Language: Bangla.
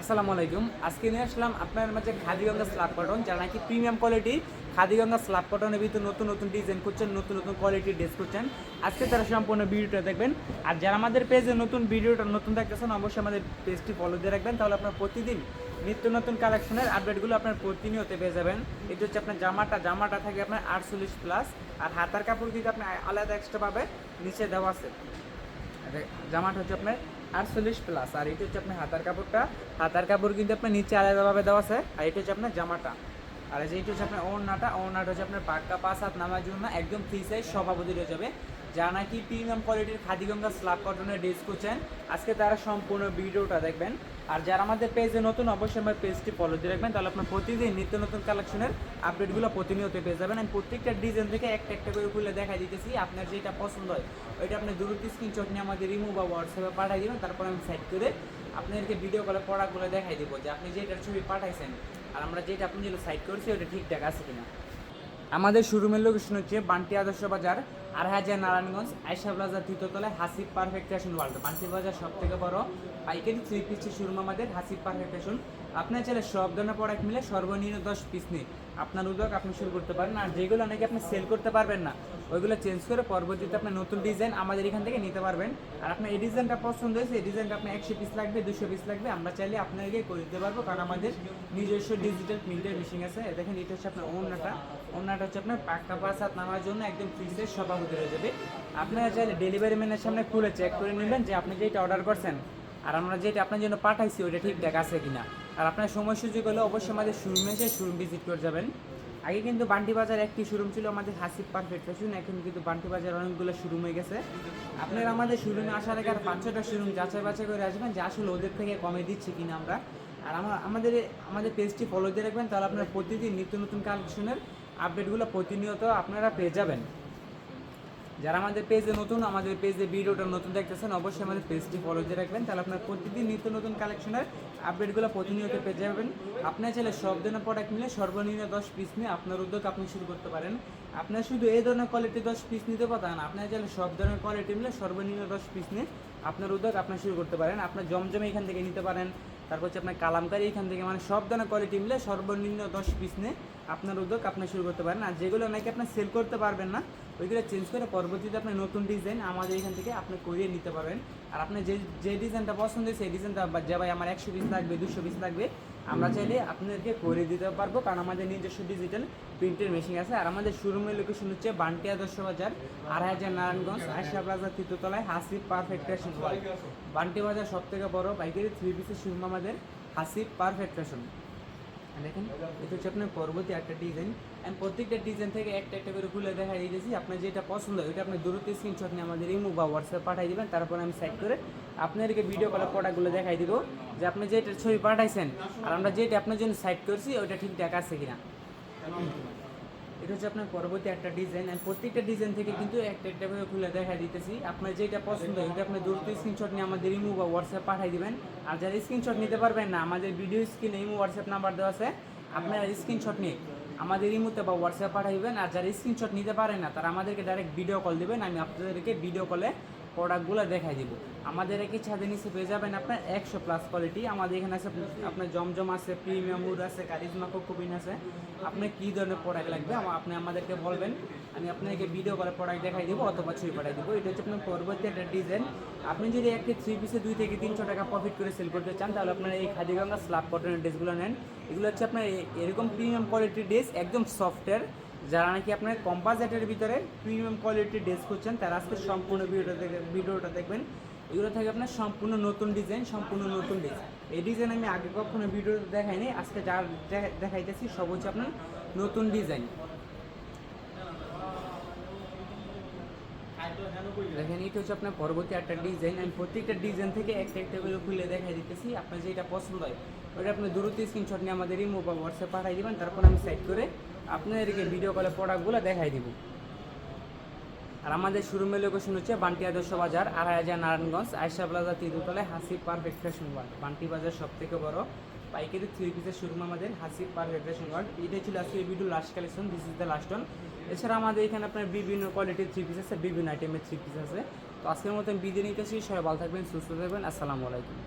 আসসালামু আলাইকুম। আজকে নিয়ে আসলাম আপনার মাঝে খাদিগঙ্গা স্ল্যাব কটন, যারা নাকি প্রিমিয়াম কোয়ালিটি খাদিগঙ্গা স্ল্যাব কটনের ভিতরে নতুন নতুন ডিজাইন করছেন, নতুন নতুন কোয়ালিটির ড্রেস করছেন। আজকে তারা সম্পূর্ণ ভিডিওটা দেখবেন। আর যারা আমাদের পেজে নতুন ভিডিওটা নতুন দেখতেছেন, অবশ্যই আমাদের পেজটি ফলো দিয়ে রাখবেন, তাহলে আপনার প্রতিদিন নিত্য নতুন কালেকশনের আপডেটগুলো আপনার প্রতিনিয়ত পেয়ে যাবেন। এটা হচ্ছে আপনার জামাটা থাকে আপনার 48+, আর হাতার কাপড় কিন্তু আপনি আলাদা এক্সট্রা পাবে, নিচে দেওয়া আছে। জামাটা হচ্ছে আপনার 48+, আর এটা হচ্ছে আপনার হাতার কাপড় কিন্তু আপনার নিচে আলাদাভাবে দেওয়া আছে। আর এটা হচ্ছে আপনার জামাটা, আর এইটা হচ্ছে আপনার ওড়নাটা হচ্ছে আপনার পাক্কা 5 হাত নামার জন্য একদম ফ্রি সাইজ সভাপতি হয়ে যাবে। যারা নাকি প্রিমিয়াম কোয়ালিটির খাদিগঙ্গা স্ল্যাব কটনের ড্রেস করছেন, আজকে তারা সম্পূর্ণ ভিডিওটা দেখবেন। আর যারা আমাদের পেজে নতুন, অবশ্যই আমার পেজটি ফলো দিয়ে রাখবেন, তাহলে আপনার প্রতিদিন নিত্য নতুন কালেকশনের আপডেটগুলো প্রতিনিয়ত পেয়ে যাবেন। আমি প্রত্যেকটা ডিজাইন থেকে একটা একটা করে খুলে দেখাই দিতেছি। আপনার যেটা পছন্দ হয় ওইটা আপনি দ্রুত স্ক্রিনশট নিয়ে আমাদের ইমো বা হোয়াটসঅ্যাপে পাঠিয়ে দেবেন। তারপর আমি সাইড করে আপনাদেরকে ভিডিও কলে প্রোডাক্টগুলো দেখাই দিব যে আপনি যেটার ছবি পাঠাইছেন আর আমরা যেটা আপনি যেটা সাইড করছি ওটা ঠিকঠাক আছে কিনা। আমাদের শোরুমের লোকেশন হচ্ছে বান্টি আদর্শ বাজার, আড়হাজার, নারায়ণগঞ্জ, আয়শা প্লাজা তৃতীয়তলায়, Hasib perfect fashion world. Banti Bazar সব থেকে বড় পাইকারি 3 পিসের শোরুম আমাদের হাসিব পারফেক্ট ফ্যাশন। আপনার চাইলে সব ধরনের প্রোডাক্ট মিলে সর্বনিম্ন 10 পিস নিয়ে আপনার উদ্যোগ আপনি শুরু করতে পারেন। আর যেগুলো নাকি আপনি সেল করতে পারবেন না, ওইগুলো চেঞ্জ করে পরবর্তীতে আপনি নতুন ডিজাইন আমাদের এখান থেকে নিতে পারবেন। আর আপনার এই ডিজাইনটা পছন্দ হয়েছে, এই ডিজাইনটা আপনার 100 পিস লাগবে, 200 পিস লাগবে, আমরা চাইলে আপনাকে করে দিতে পারবো, কারণ আমাদের নিজস্ব ডিজিটাল প্রিন্টের মেশিন আছে। দেখেন এটা হচ্ছে আপনার ওড়নাটা হচ্ছে আপনার পাক্কা 5 হাত নামার জন্য একদম ফ্রি সাইজ সভাপতি হয়ে যাবে। আপনারা চাইলে ডেলিভারি ম্যানের সামনে খুলে চেক করে নেবেন যে আপনি যেটা অর্ডার করছেন আর আমরা যেটা আপনার জন্য পাঠাইছি ওইটা ঠিকঠাক আছে কিনা। আর আপনার সময় সুযোগ হলে অবশ্যই আমাদের শোরুমে এসে শোরুম ভিজিট করে যাবেন। আগে কিন্তু বান্টি বাজার একটি শোরুম ছিল আমাদের হাসিব পারফেক্ট ফ্যাশন, এখন কিন্তু বান্টি বাজার অনেকগুলো শোরুম হয়ে গেছে। আপনারা আমাদের শোরুমে আসার আগে আর 5-6টা শোরুম যাচাই বাছাই করে আসবেন যে আসলে ওদের থেকে কমে দিচ্ছি কিনা আমরা। আর আমাদের পেজটি ফলো দিয়ে রাখবেন, তাহলে আপনারা প্রতিদিন নিত্য নতুন কালেকশনের আপডেটগুলো প্রতিনিয়ত আপনারা পেয়ে যাবেন। যারা আমাদের পেজে নতুন, আমাদের পেজে ভিডিওটা নতুন দেখতেছেন, অবশ্যই আমাদের পেজটি ফলো দিয়ে রাখবেন, তাহলে আপনার প্রতিদিন নিত্য নতুন কালেকশনের আপডেটগুলো প্রতিনিয়ত পেয়ে যাবেন। আপনার চাইলে সব ধরনের প্রোডাক্ট মিলে সর্বনিম্ন 10 পিস নিয়ে আপনার উদ্যোগ আপনি শুরু করতে পারেন। আপনার শুধু এই ধরনের কোয়ালিটি 10 পিস নিতে পারেন না, আপনার চাইলে সব ধরনের কোয়ালিটি মিলে সর্বনিম্ন 10 পিস নিয়ে আপনার উদ্যোগ আপনি শুরু করতে পারেন। আপনার জমজমে এখান থেকে নিতে পারেন, তারপর হচ্ছে আপনার কালামকারি এখান থেকে, মানে সব ধরনের কোয়ালিটি মিলে সর্বনিম্ন 10 পিস নিয়ে আপনার উদ্যোগ আপনি শুরু করতে পারেন। আর যেগুলো নাকি আপনি সেল করতে পারবেন না, ওইগুলো চেঞ্জ করে পরবর্তীতে আপনি নতুন ডিজাইন আমাদের এখান থেকে আপনি করিয়ে নিতে পারবেন। আর আপনার যে ডিজাইনটা পছন্দ হয় সেই ডিজাইনটা, যে ভাই আমার 100 পিস লাগবে, 200 পিস লাগবে, আমরা চাইলে আপনাদেরকে করে দিতে পারবো, কারণ আমাদের নিজস্ব ডিজিটাল প্রিন্টের মেশিন আছে। আর আমাদের শোরুমের লোকেশন হচ্ছে বান্টি আদর্শ বাজার, আড়হাজার, নারায়ণগঞ্জ, আয়শা প্লাজা তৃতীয়তলায়, Hasib perfect fashion world. Banti Bazar সব থেকে বড় পাইকারি 3 পিসের শোরুম আমাদের হাসিব পারফেক্ট ফ্যাশন। দেখেন এটা হচ্ছে আপনার পরবর্তী একটা ডিজাইন। আমি প্রত্যেকটা ডিজাইন থেকে একটা একটা করে খুলে দেখাই দিয়েছি। আপনার যেটা পছন্দ হয় ওইটা আপনি দ্রুত স্ক্রিনশট নিয়ে আমাদের ইমো বা হোয়াটসঅ্যাপ পাঠিয়ে দেবেন, তারপর আমি সাইড করে আপনাদেরকে ভিডিও কলে প্রোডাক্টগুলো দেখাই দিব যে আপনি যেটা ছবি পাঠাইছেন আর আমরা যেটা আপনার জন্য সাইড করছি ওইটা ঠিকঠাক আছে কিনা। এটা হচ্ছে আপনার পরবর্তী একটা ডিজাইন। আমি প্রত্যেকটা ডিজাইন থেকে কিন্তু একটা একটা করে খুলে দেখা দিতেছি। আপনার যেটা পছন্দ হয় ওইটা আপনি দ্রুত স্ক্রিনশট নিয়ে আমাদের ইমো বা হোয়াটসঅ্যাপ পাঠিয়ে দিবেন। আর যারা স্ক্রিনশট নিতে পারবেন না, আমাদের ভিডিও স্ক্রিনে ইমো হোয়াটসঅ্যাপ নাম্বার দেওয়া আছে, আপনারা স্ক্রিনশট নিয়ে আমাদের ইমোতে বা হোয়াটসঅ্যাপ পাঠাইবেন। আর যারা স্ক্রিনশট নিতে পারেন না তারা আমাদেরকে ডাইরেক্ট ভিডিও কল দেবেন, আমি আপনাদেরকে ভিডিও কলে প্রোডাক্টগুলো দেখাই দিব। আমাদের একই ছাদের নিচে পেয়ে যাবেন আপনার 100+ কোয়ালিটি। আমাদের এখানে আছে আপনার জমজম আছে, প্রিমিয়াম উড আছে, কারিজমা কোকোপিন আছে। আপনার কী ধরনের প্রোডাক্ট লাগবে আপনি আমাদেরকে বলবেন, আমি আপনাকে ভিডিও করে প্রোডাক্ট দেখাই দিব অথবা ছবি পাঠাই দিব। এটা হচ্ছে আপনার পরবর্তী একটা ডিজাইন। আপনি যদি একটি 3 পিসে 2 থেকে 300 টাকা প্রফিট করে সেল করতে চান, তাহলে আপনারা এই খাদিগঙ্গা স্ল্যাব কটনের ড্রেসগুলো নেন। এগুলো হচ্ছে আপনার এরকম প্রিমিয়াম কোয়ালিটির ড্রেস, একদম সফটের। যারা নাকি আপনার কম্পাজেটের ভিতরে প্রিমিয়াম কোয়ালিটির ড্রেস করছেন তারা আজকে সম্পূর্ণ ভিডিওটা দেখবেন। এগুলো থেকে আপনার সম্পূর্ণ নতুন ডিজাইন, সম্পূর্ণ নতুন ডিজাইন। এই ডিজাইন আমি আগে কখনো ভিডিও দেখাইনি, আজকে যা দেখাইতেছি সব হচ্ছে আপনার নতুন ডিজাইন। দেখেন এটা হচ্ছে আপনার পরবর্তী একটা ডিজাইন। আমি প্রত্যেকটা ডিজাইন থেকে একটা একটা করে খুলে দেখাই দিতেছি। আপনার যেটা পছন্দ হয় ওটা আপনি দ্রুত স্ক্রিনশট নিয়ে আমাদের ইমো বা হোয়াটসঅ্যাপ পাঠিয়ে দেবেন, তারপর আমি সাইড করে আপনাদেরকে ভিডিও কলে প্রোডাক্টগুলো দেখাই দিব। আর আমাদের শোরুমের লোকেশন হচ্ছে বান্টি আদর্শ বাজার, আড়হাজার, নারায়ণগঞ্জ, আয়শা প্লাজা তৃতীয়তলায়, Hasib perfect fashion world. Banti Bazar সব থেকে বড় পাইকারি 3 পিসের শোরুম আমাদের হাসিব পারফেক্ট ফ্যাশন ওয়ার্ল্ড। এটাই ছিল আজকে এই video last collection, this is the last on. এছাড়া আমাদের এখানে আপনার বিভিন্ন কোয়ালিটির 3 পিস আছে, বিভিন্ন আইটেমের 3 পিস আছে। তো আজকের মতো বিদায় নিতেছি। সবাই ভালো থাকবেন, সুস্থ থাকবেন। আসসালামু আলাইকুম।